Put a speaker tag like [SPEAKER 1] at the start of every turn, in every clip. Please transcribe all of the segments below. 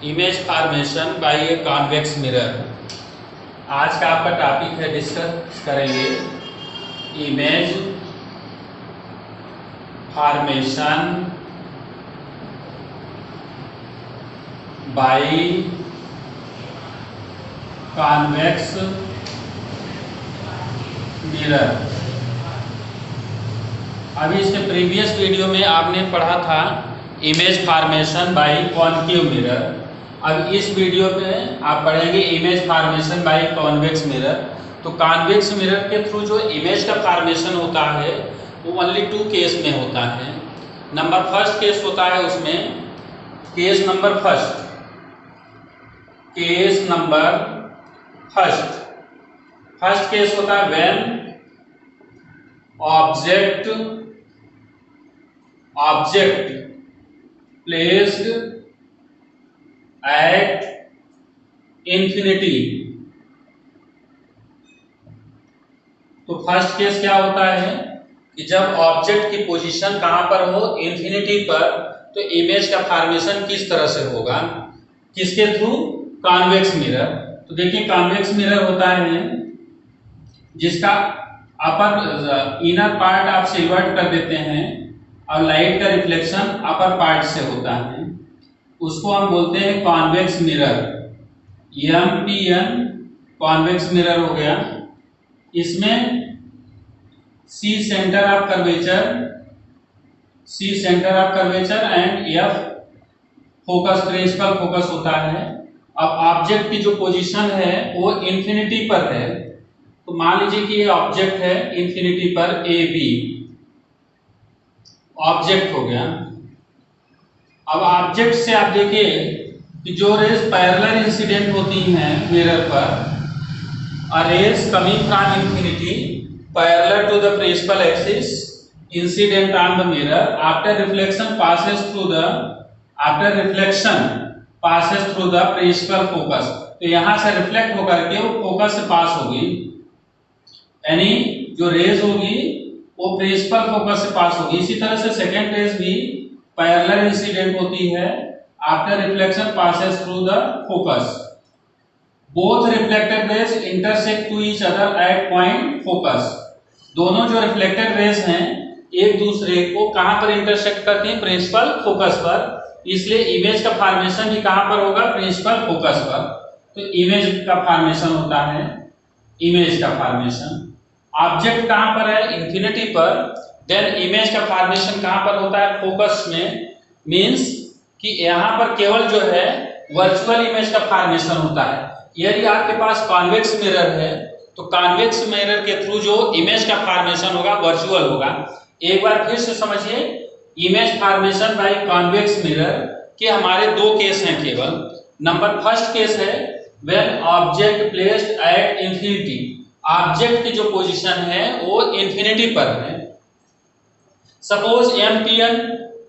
[SPEAKER 1] Image formation bye a convex mirror. आज का आपका टॉपिक है, डिस्कस करेंगे image formation by convex mirror. अभी इसके प्रीवियस वीडियो में आपने पढ़ा था image formation bye concave mirror. अब इस वीडियो में आप पढ़ेंगे image formation by convex mirror. तो कॉन्वेक्स मिरर के थ्रू जो इमेज का फॉर्मेशन होता है वो ओनली 2 केस में होता है। नंबर फर्स्ट केस होता है उसमें, केस नंबर फर्स्ट केस होता है when object placed at infinity. तो फर्स्ट केस क्या होता है कि जब ऑब्जेक्ट की पोजीशन कहां पर हो, इंफिनिटी पर, तो इमेज का फॉर्मेशन किस तरह से होगा, किसके थ्रू, कॉन्वेक्स मिरर। तो देखिए कॉन्वेक्स मिरर होता है जिसका अपर इनर पार्ट आप सिल्वर्ड कर देते हैं और लाइट का रिफ्लेक्शन अपर पार्ट से होता है, उसको हम बोलते हैं convex mirror. MPN convex mirror हो गया। इसमें C centre of curvature and F focus, principal focus होता है। अब ऑब्जेक्ट की जो पोजीशन है वो इंफिनिटी पर है, तो मान लीजिए कि ये ऑब्जेक्ट है इंफिनिटी पर, ए बी ऑब्जेक्ट हो गया। अब ऑब्जेक्ट से आप देखिए कि जो रेज पैरेलल इंसिडेंट होती हैं मिरर पर, rays coming from infinity parallel to the principal axis incident on the mirror after reflection passes through the principal focus. तो यहां से रिफ्लेक्ट होकर के वो फोकस से पास होगी, यानी जो रेज होगी वो प्रिंसिपल फोकस से पास होगी। इसी तरह से सेकेंड रेज भी पैरेलल इंसिडेंट होती है, after reflection passes through the focus। Both reflected rays intersect to each other at point focus. दोनों जो रिफ्लेक्टेड रेज हैं एक दूसरे को कहां पर इंटरसेक्ट करती हैं, प्रिंसिपल फोकस पर, इसलिए इमेज का फॉर्मेशन भी कहां पर होगा, प्रिंसिपल फोकस पर। तो इमेज का फॉर्मेशन होता है, इमेज का फॉर्मेशन। ऑब्जेक्ट कहां पर है, इंफिनिटी पर, देन इमेज का फॉर्मेशन कहां पर होता है, फोकस में। मींस कि यहां पर केवल जो है वर्चुअल इमेज का फॉर्मेशन होता है। यदि आपके पास कॉन्वेक्स मिरर है तो कॉन्वेक्स मिरर के थ्रू जो इमेज का फॉर्मेशन होगा वर्चुअल होगा। एक बार फिर से समझिए, image formation by convex mirror के हमारे 2 केस हैं केवल। नंबर फर्स्ट केस है when object placed at infinity. Object की जो पोजीशन है वो इंफिनिटी पर है। Suppose MPN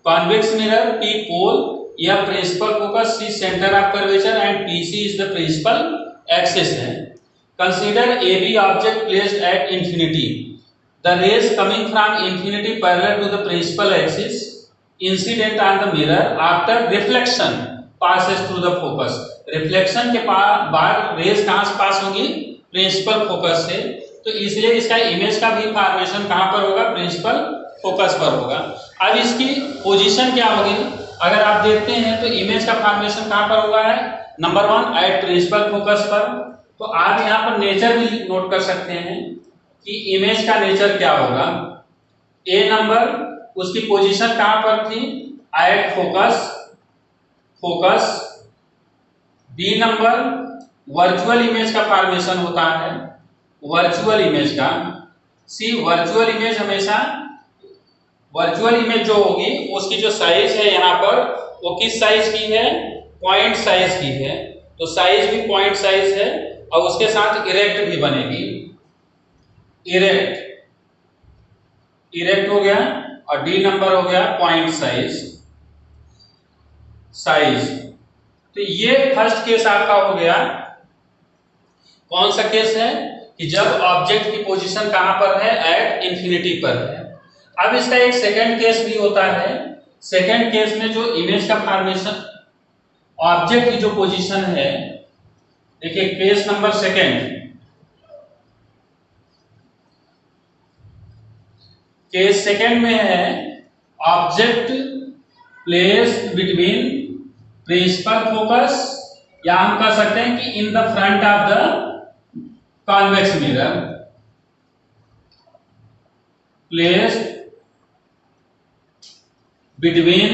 [SPEAKER 1] convex mirror, P pole या principal focus, C centre of curvature and PC is the principal axis है। Consider a B object placed at infinity. The rays coming from infinity parallel to the principal axis incident on the mirror after reflection passes through the focus। Reflection के बाद raise कहां से पास होगी, principal focus से। तो इसलिए इसका image का भी फॉर्मेशन कहां पर होगा, प्रिंसिपल फोकस पर होगा। अब इसकी पोजीशन क्या होगी, अगर आप देखते हैं तो इमेज का फॉर्मेशन कहां पर हुआ है, नंबर 1 एट प्रिंसिपल फोकस पर। तो आप यहां पर नेचर भी नोट कर सकते हैं कि इमेज का नेचर क्या होगा। ए नंबर उसकी पोजीशन कहां पर थी, at focus. B number virtual image का फॉर्मेशन होता है, वर्चुअल इमेज का। सी वर्चुअल इमेज हमेशा, वर्चुअल इमेज जो होगी उसकी जो साइज है यहाँ पर वो किस साइज की है, पॉइंट साइज की है। तो साइज भी पॉइंट साइज है और उसके साथ इरेक्ट भी बनेगी। इरेक्ट हो गया और डी नंबर हो गया पॉइंट साइज। तो ये फर्स्ट केस आपका हो गया। कौन सा केस है कि जब ऑब्जेक्ट की पोजीशन कहां पर है, एट इंफिनिटी पर है। अब इसका एक सेकंड केस भी होता है। सेकंड केस में जो इमेज का फॉर्मेशन ऑब्जेक्ट की जो पोजीशन है, देखिए case number second, case second में है object placed between principal focus, या हम कह सकते हैं कि in the front of the convex mirror, placed between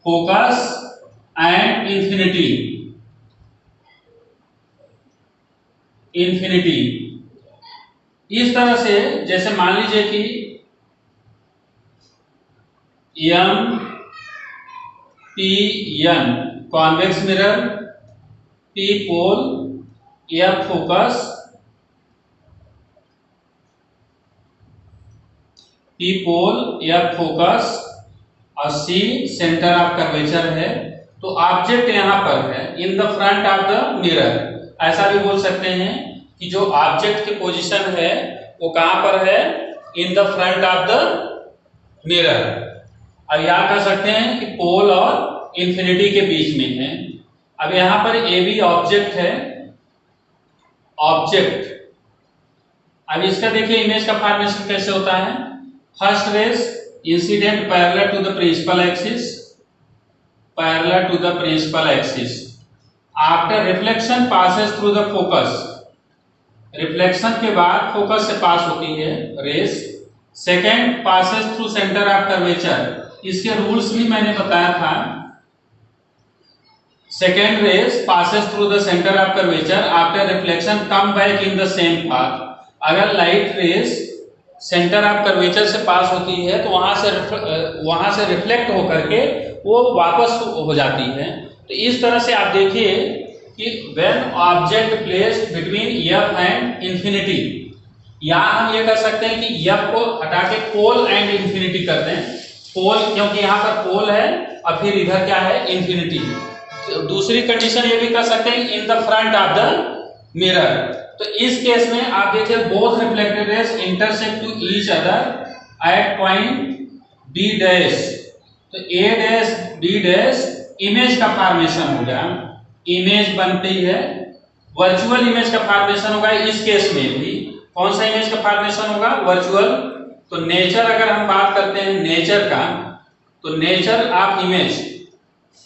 [SPEAKER 1] focus and infinity, इस तरह से, जैसे मान लीजिए कि M P N convex mirror, P pole, F focus, P pole, F focus और सी सेंटर ऑफ कर्वेचर है। तो ऑब्जेक्ट यहां पर है इन the front of the mirror. ऐसा भी बोल सकते हैं कि जो ऑब्जेक्ट की पोजीशन है वो कहां पर है, इन the front of the mirror. अब यहां कह सकते हैं कि पोल और इंफिनिटी के बीच में है। अब यहां पर ए भी ऑब्जेक्ट है, ऑब्जेक्ट। अब इसका देखिए इमेज का फॉर्मेशन कैसे होता है। First rays incident parallel to the principal axis, parallel to the principal axis. After reflection passes through the focus, reflection के बाद फोकस से पास होती है rays. Second passes through centre of curvature, इसके रूल्स भी मैंने बताया था। Second rays passes through the centre of curvature after reflection come back in the same path. अगर light rays centre of curvature से पास होती है तो वहां से रिफ्लेक्ट होकर के वो वापस हो जाती है। तो इस तरह से आप देखिए कि when object placed between F and infinity, यहां हम ये कर सकते हैं कि एफ को हटा के पोल एंड इंफिनिटी कर दें। पोल क्योंकि यहाँ पर पोल है और फिर इधर क्या है, इंफिनिटी। दूसरी कंडीशन ये भी कर सकते हैं in the front of the mirror. तो इस केस में आप देखिए both reflected rays intersect to each other at point B dash. तो A dash B dash image का फॉर्मेशन हो गया, इमेज बनती है, वर्चुअल इमेज का फॉर्मेशन होगा। इस केस में भी कौन सा इमेज का फॉर्मेशन होगा, वर्चुअल। तो नेचर अगर हम बात करते हैं नेचर का, तो nature of image,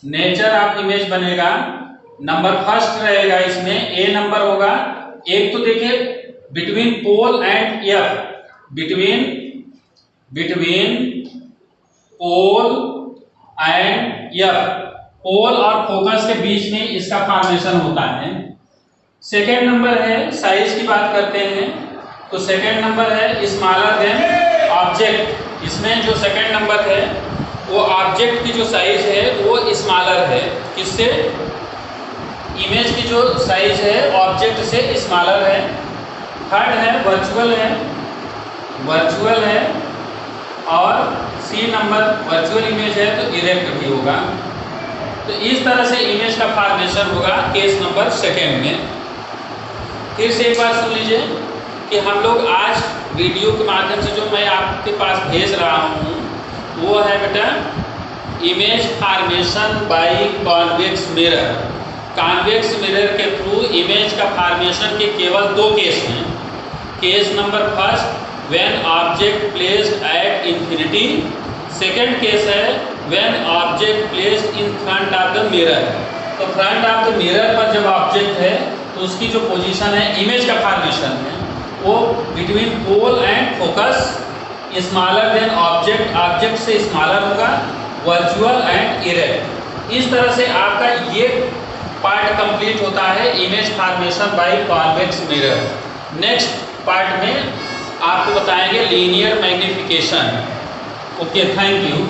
[SPEAKER 1] nature of image बनेगा। नंबर फर्स्ट रहेगा इसमें, ए नंबर होगा। एक तो देखिए between pole and F, between pole and F, pole और फोकस के बीच में इसका फॉर्मेशन होता है। सेकेंड नंबर है, साइज की बात करते हैं तो सेकेंड नंबर है स्मॉलर देन ऑब्जेक्ट। इसमें जो सेकेंड नंबर है वो ऑब्जेक्ट की जो साइज है वो स्मॉलर है, किससे, इमेज की जो साइज है ऑब्जेक्ट से स्मॉलर है। थर्ड है वर्चुअल है, वर्चुअल है। और सी नंबर वर्चुअल इमेज है तो इरेक्ट भी होगा। तो इस तरह से इमेज का फॉर्मेशन होगा केस नंबर सेकेंड में। फिर से एक बात सुन लीजिए कि हम लोग आज वीडियो के माध्यम से जो मैं आपके पास भेज रहा हूँ वो है बेटा image formation by convex mirror. Convex mirror के थ्रू इमेज का फॉर्मेशन के केवल दो केस हैं। Case number first when object placed at infinity, second case है when object placed in front of the mirror. तो फ्रंट ऑफ द मिरर पर जब ऑब्जेक्ट है तो उसकी जो पोजीशन है, इमेज का फॉर्मेशन है वो between pole and focus, smaller than object, object से स्मॉलर होगा, वर्चुअल एंड इरेक्ट। इस तरह से आपका ये पार्ट कंप्लीट होता है image formation by convex mirror. Next part में आपको बताएंगे linear magnification. Okay, thank you.